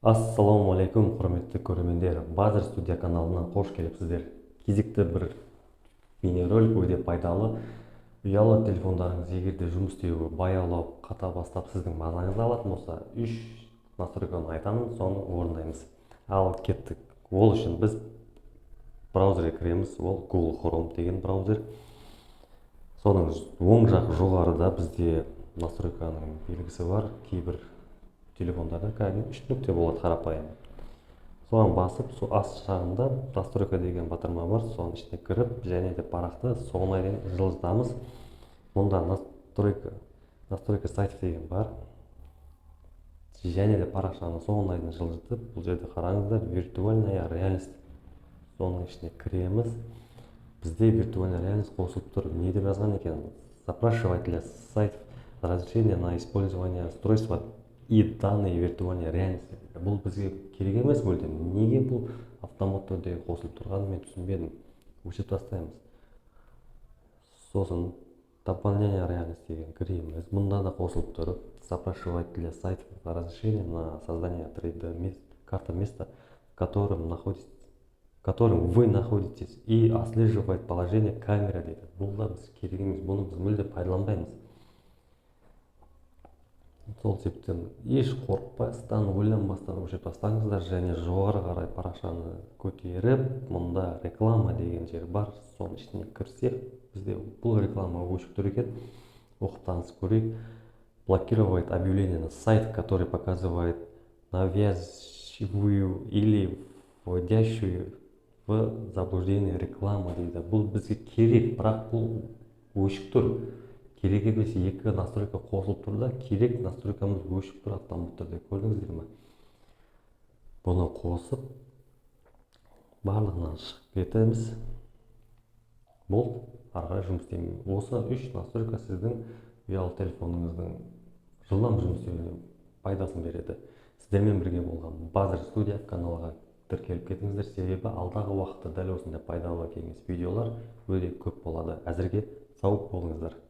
Ассаламу алейкум, құрметті көрермендер. Базар студия каналына қош келіпсіздер. Кезекті бір бейнеролик өте пайдалы. Ұялы телефондарыңыз егерде жұмыс істеуі баяулап, қата бастап сіздің мазаңызды алатын болса, 3 настройканы айтамын, соны орындаймыз. Ал кеттік. Ол үшін біз браузерге кіреміз. Ол Google Chrome деген браузер. Соның оң жақ жоғарыда бізде настройканың белгісі бар. Кейбір телефондарда кәдімгі 3 нүкте болады қарапайым. Соған басып, сол ас жағында настройка деген батырма бар. Соның ішіне кіріп, және де парақты соңына дейін жылжытамыз. Мұнда настройка сайтов деген бар. Және де парақшаны соңына дейін жылжытып, бұл жерде қараңыздар, виртуальная реальность. Соның ішіне кіреміз. Бізде виртуальная реальность қосылып тұр. Не деп жазған екен? Запрашивателя сайтов разрешение на использование устройства и данные виртуальной реальности. Бұл бізге керек емес мүлдем. Неге бұл автомат түрде қосылып тұрғанын мен түсінбедім. Өшіріп тастаймыз. Сосын дополнение реальности деген кіреміз. Мұнда да қосылып тұр. Запрашивателя сайтов разрешение на создание 3D карта места, в которым вы находитесь, и отслеживает положение камеры дейді. Бұл да біз керек емес. Бұны біз мүлде пайдаланбаймыз. Сол себептен еш қорықпастан, ойланбастан өшіріп тастаңыздар, және жоғары қарай парақшаны көтеріп, мұнда реклама деген жер бар. Соның ішіне кірсек, бізде бұл реклама өшіп тұр екен. Оқып танысып көрейік. Блокировать объявление на сайт, который показывает навязчивую или вводящую в заблуждение рекламу дейді. Бұл бізге керек, бірақ бұл өшіп тұр. Керек емес, екі настройка қосылып тұр да, керек настройкамыз өшіп тұр автомат түрде. Көрдіңіздер ме? Бұны қосып, барлығынан шығып кетеміз. Бұл ары қарай жұмыс істеймін. Осы 3 настройка сіздің ұялы телефоныңыздың жылдам жұмыс істеуіне пайдасын береді. Сіздермен бірге болған Базар студия каналға тіркеліп кетіңіздер, себебі алдағы уақытта дәл осындай пайдалы кеңес видеолар өте көп болады. Әзірге сау болыңыздар.